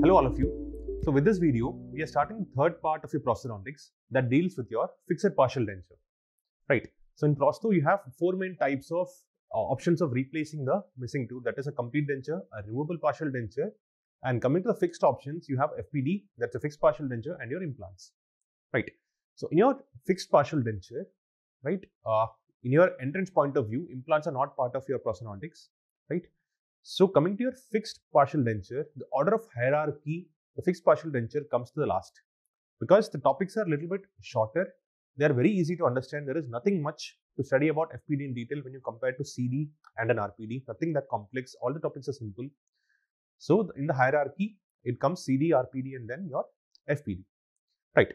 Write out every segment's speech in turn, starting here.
Hello all of you. So with this video, we are starting the third part of your prosthodontics that deals with your fixed partial denture. Right. So in prosto, you have four main types of options of replacing the missing tooth. That is a complete denture, a removable partial denture, and coming to the fixed options, you have FPD, that's a fixed partial denture, and your implants. Right. So in your fixed partial denture, right, in your entrance point of view, implants are not part of your prosthodontics, right? So coming to your fixed partial denture, the order of hierarchy, the fixed partial denture comes to the last. Because the topics are a little bit shorter, they are very easy to understand. There is nothing much to study about FPD in detail when you compare to CD and an RPD. Nothing that complex. All the topics are simple. So in the hierarchy, it comes CD, RPD, and then your FPD. Right.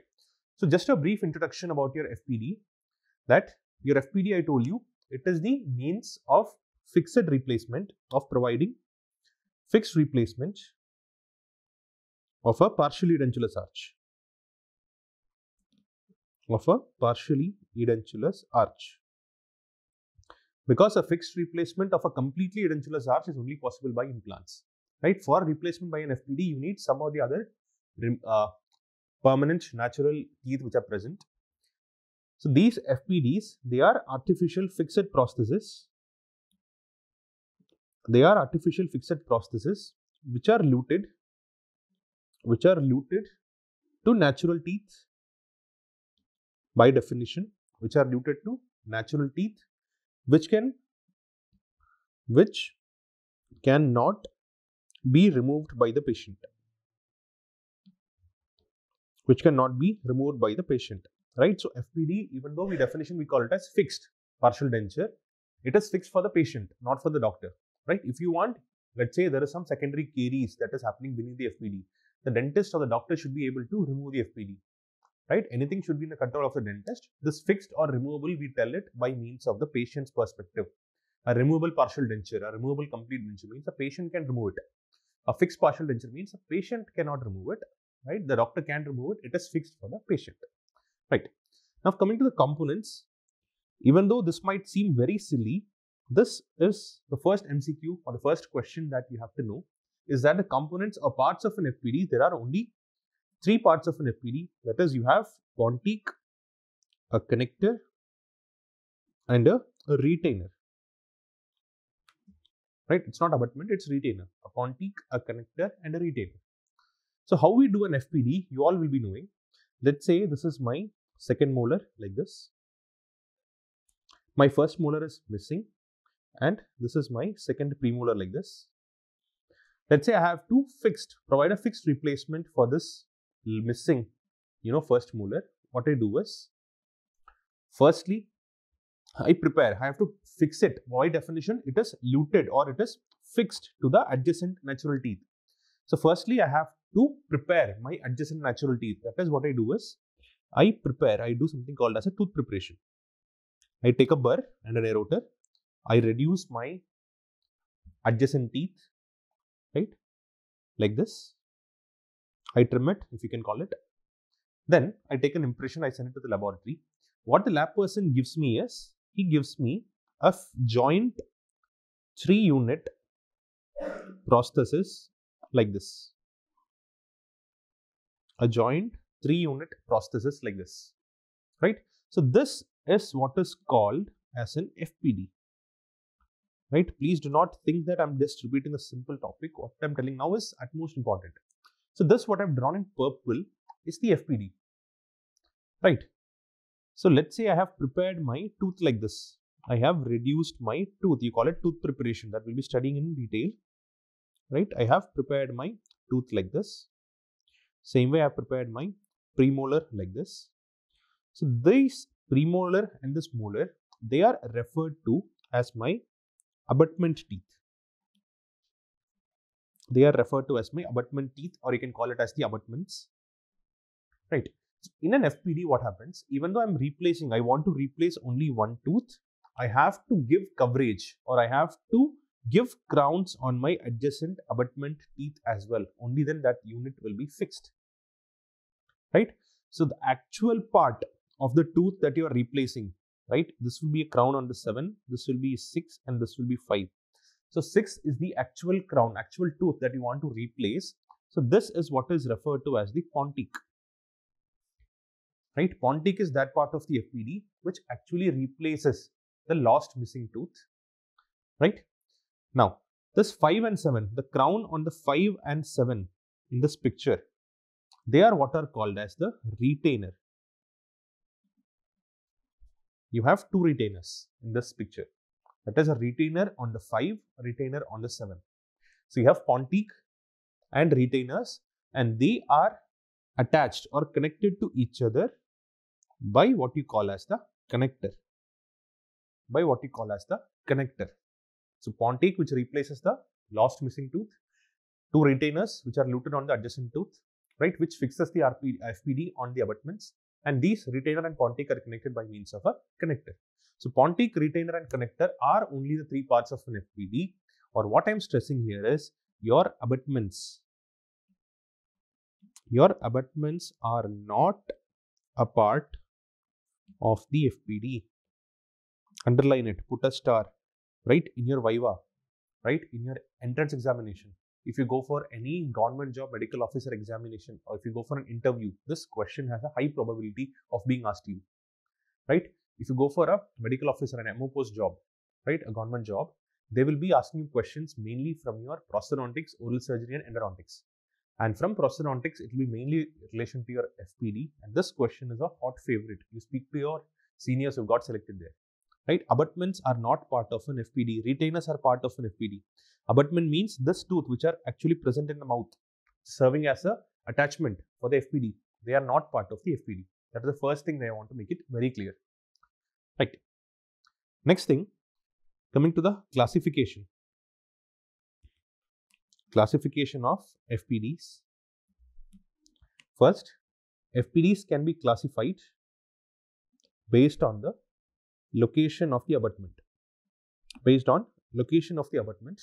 So just a brief introduction about your FPD. That your FPD, I told you, it is the means of fixed replacement of providing fixed replacement of a partially edentulous arch. Because a fixed replacement of a completely edentulous arch is only possible by implants. Right? For replacement by an FPD, you need some or the other permanent natural teeth which are present. So these FPDs, they are artificial fixed prostheses. They are artificial fixed prostheses which are luted to natural teeth. By definition, which are luted to natural teeth, which cannot be removed by the patient. Right? So FPD, even though by definition we call it as fixed partial denture, it is fixed for the patient, not for the doctor. Right? If you want, let's say there is some secondary caries that is happening beneath the FPD, the dentist or the doctor should be able to remove the FPD. Right? Anything should be in the control of the dentist. This fixed or removable, we tell it by means of the patient's perspective. A removable partial denture, a removable complete denture means the patient can remove it. A fixed partial denture means the patient cannot remove it. Right? The doctor can remove it. It is fixed for the patient. Right. Now coming to the components, even though this might seem very silly, this is the first MCQ or the first question that you have to know, is that the components or parts of an FPD, there are only three parts of an FPD. That is, you have pontique, a connector, and a retainer. Right? It's not abutment, it's retainer. A pontique, a connector, and a retainer. So how we do an FPD, you all will be knowing. Let's say this is my second molar like this. My first molar is missing, and this is my second premolar like this. Let's say I have to provide a fixed replacement for this missing, first molar. What I do is, firstly, I have to fix it. By definition, it is luted or it is fixed to the adjacent natural teeth. So firstly, I have to prepare my adjacent natural teeth. That is what I do is, I do something called as a tooth preparation. I take a burr and an air rotor. I reduce my adjacent teeth, right, like this. I trim it, if you can call it. Then I take an impression, I send it to the laboratory. What the lab person gives me is, he gives me a joint 3-unit prosthesis like this. A joint 3-unit prosthesis like this. Right? So this is what is called as an FPD. Right? Please do not think that I'm just repeating a simple topic. What I'm telling now is at most important. So this, what I've drawn in purple, is the FPD. Right? So let's say I have prepared my tooth like this. I have reduced my tooth. You call it tooth preparation. That we'll be studying in detail. Right? I have prepared my tooth like this. Same way I have prepared my premolar like this. So this premolar and this molar, they are referred to as my abutment teeth. They are referred to as my abutment teeth, or you can call it as the abutments. Right. So in an FPD, what happens? Even though I want to replace only one tooth, I have to give coverage, or I have to give crowns on my adjacent abutment teeth as well. Only then that unit will be fixed. Right. So the actual part of the tooth that you are replacing, right? This will be a crown on the 7, this will be 6, and this will be 5. So 6 is the actual crown, actual tooth that you want to replace. So this is what is referred to as the pontique. Right? Pontique is that part of the FPD which actually replaces the lost missing tooth. Right? Now, this 5 and 7, the crown on the 5 and 7 in this picture, they are what are called as the retainer. You have two retainers in this picture. That is a retainer on the 5, a retainer on the 7. So you have pontique and retainers, and they are attached or connected to each other by what you call as the connector. So pontique, which replaces the lost missing tooth, two retainers which are luted on the adjacent tooth, right, which fixes the FPD on the abutments, and these retainer and pontique are connected by means of a connector. So pontique, retainer and connector are only the three parts of an FPD, or what I am stressing here is your abutments. Your abutments are not a part of the FPD. Underline it, put a star, right, in your Viva, right, in your entrance examination. If you go for any government job medical officer examination, or if you go for an interview, this question has a high probability of being asked to you, right? If you go for a medical officer, an MO post job, right, a government job, they will be asking you questions mainly from your prosthodontics, oral surgery and endodontics. And from prosthodontics, it will be mainly in relation to your FPD. And this question is a hot favorite. You speak to your seniors who got selected there, right? Abutments are not part of an FPD. Retainers are part of an FPD. Abutment means this tooth which are actually present in the mouth, serving as a attachment for the FPD. They are not part of the FPD. That is the first thing that I want to make it very clear. Right. Next thing, coming to the classification. Classification of FPDs. First, FPDs can be classified based on the location of the abutment. Based on location of the abutment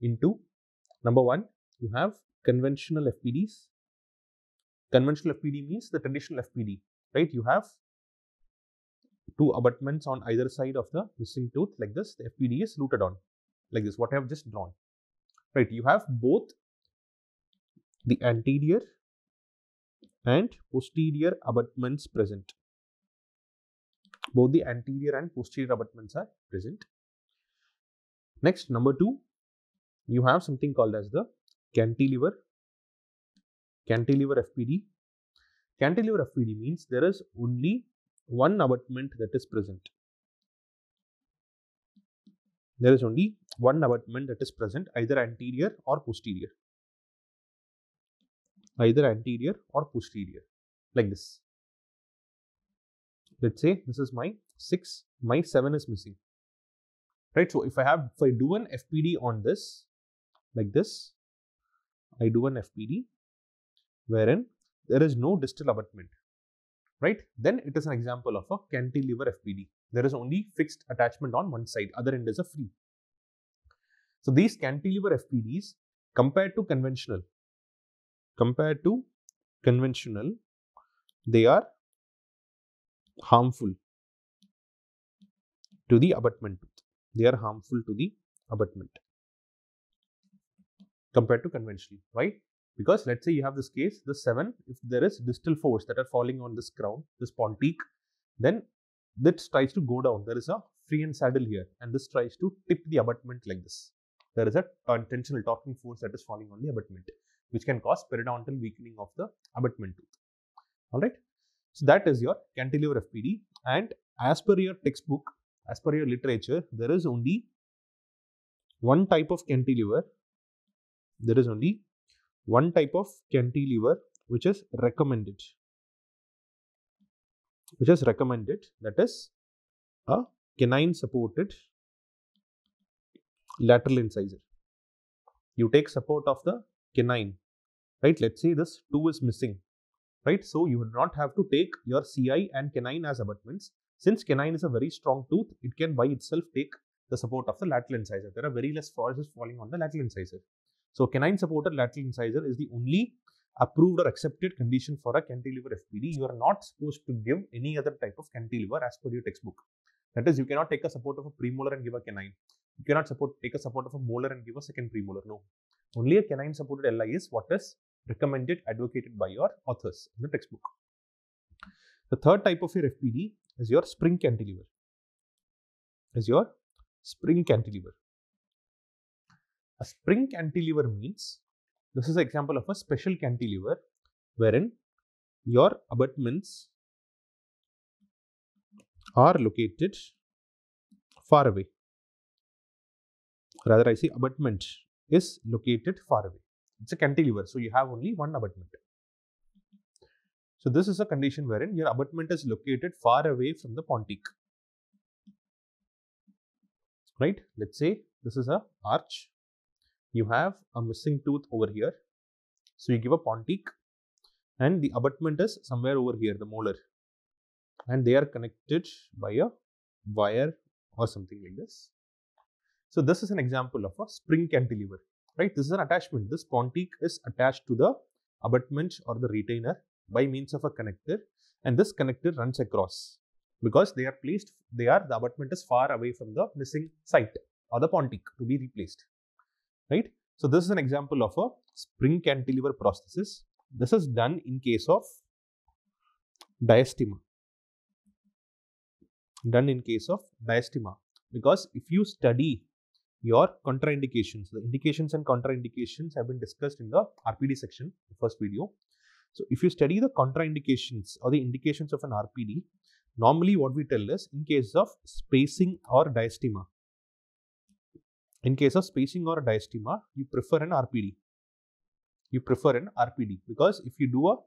into, number one, you have conventional FPDs. Conventional FPD means the traditional FPD, right? You have two abutments on either side of the missing tooth like this. The FPD is luted on like this, what I have just drawn. Right, you have both the anterior and posterior abutments present. Both the anterior and posterior abutments are present. Next, number two, you have something called as the cantilever FPD. Cantilever FPD means there is only one abutment that is present. There is only one abutment that is present, either anterior or posterior. Either anterior or posterior, like this. Let's say this is my 6, my 7 is missing. Right, so if I do an FPD on this, like this, I do an FPD wherein there is no distal abutment, right? Then it is an example of a cantilever FPD. There is only fixed attachment on one side, other end is a free. So these cantilever FPDs compared to conventional, they are harmful to the abutment. They are harmful to the abutment compared to conventional. Why? Because let's say you have this case, the 7, if there is distal force that are falling on this crown, this pontique, then this tries to go down. There is a free and saddle here, and this tries to tip the abutment like this. There is a tensional torquing force that is falling on the abutment, which can cause periodontal weakening of the abutment tooth. Alright, so that is your cantilever FPD, and as per your textbook, as per your literature, there is only one type of cantilever. There is only one type of cantilever which is recommended. That is a canine supported lateral incisor. You take support of the canine, right? Let's say this 2 is missing, right? So you would not have to take your CI and canine as abutments. Since canine is a very strong tooth, it can by itself take the support of the lateral incisor. There are very less forces falling on the lateral incisor. So canine supported lateral incisor is the only approved or accepted condition for a cantilever FPD. You are not supposed to give any other type of cantilever as per your textbook. That is, you cannot take a support of a premolar and give a canine. You cannot take a support of a molar and give a second premolar. No. Only a canine supported LI is what is recommended, advocated by your authors in the textbook. The third type of your FPD is your spring cantilever. A spring cantilever means this is an example of a special cantilever wherein your abutments are located far away. Rather, I say abutment is located far away. It's a cantilever, so you have only one abutment. So this is a condition wherein your abutment is located far away from the pontique. Right? Let's say this is a arch. You have a missing tooth over here. So you give a pontique and the abutment is somewhere over here, the molar. And they are connected by a wire or something like this. So this is an example of a spring cantilever. Right? This is an attachment. This pontique is attached to the abutment or the retainer by means of a connector, and this connector runs across because the abutment is far away from the missing site or the pontique to be replaced. Right? So this is an example of a spring cantilever prosthesis. This is done in case of diastema. Because if you study your contraindications, the indications and contraindications have been discussed in the RPD section, the first video. So if you study the contraindications or the indications of an RPD, normally what we tell is in case of spacing or diastema. In case of spacing or diastema, you prefer an RPD. Because if you do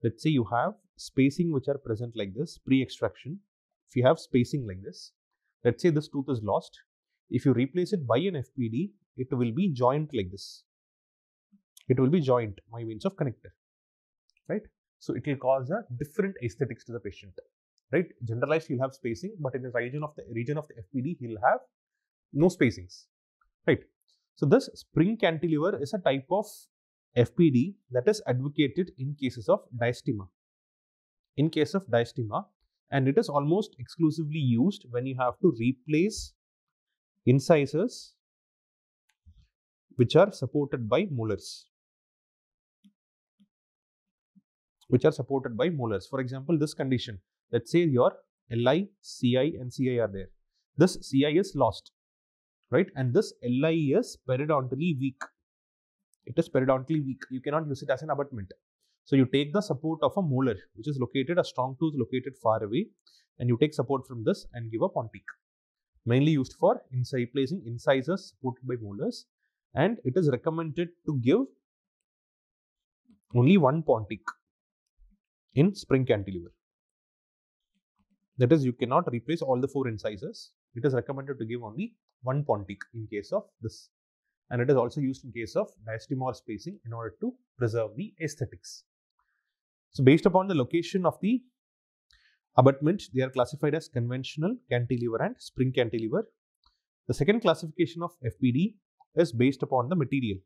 let's say you have spacing which are present like this, pre-extraction. If you have spacing like this, let's say this tooth is lost. If you replace it by an FPD, it will be joint like this. It will be joint by means of connector. Right? So it will cause a different aesthetics to the patient. Right? Generalized, you'll have spacing, but in the region of the FPD, he'll have no spacings. Right? So this spring cantilever is a type of FPD that is advocated in cases of diastema. And it is almost exclusively used when you have to replace incisors which are supported by molars. For example, this condition, let's say your LI, CI and CI are there. This CI is lost, right? And this LI is periodontally weak. You cannot use it as an abutment. So you take the support of a molar, which is a strong tooth located far away, and you take support from this and give a pontique. Mainly used for replacing incisors supported by molars, and it is recommended to give only one pontique in spring cantilever. That is, you cannot replace all the 4 incisors. It is recommended to give only one pontique in case of this. And it is also used in case of diastema or spacing in order to preserve the aesthetics. So based upon the location of the abutment, they are classified as conventional cantilever and spring cantilever. The second classification of FPD is based upon the material.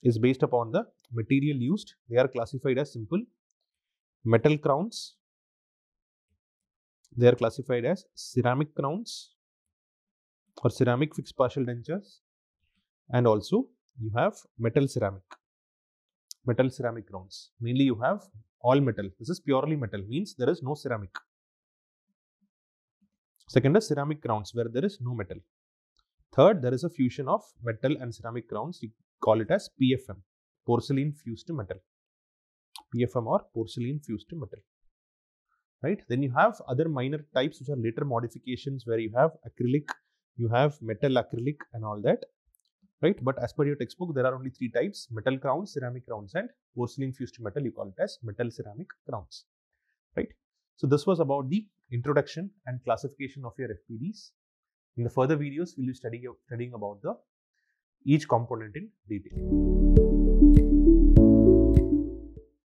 Used. They are classified as simple metal crowns. They are classified as ceramic crowns or ceramic fixed partial dentures, and also you have metal ceramic crowns. Mainly you have all metal. This is purely metal, means there is no ceramic. Second is ceramic crowns where there is no metal. Third, there is a fusion of metal and ceramic crowns. You call it as PFM, porcelain fused to metal. PFM or porcelain fused to metal. Right? Then you have other minor types which are later modifications where you have acrylic, you have metal acrylic and all that. Right? But as per your textbook, there are only 3 types: metal crowns, ceramic crowns, and porcelain fused to metal. You call it as metal ceramic crowns. Right? So this was about the introduction and classification of your FPDs. In the further videos, we will be studying about each component in detail.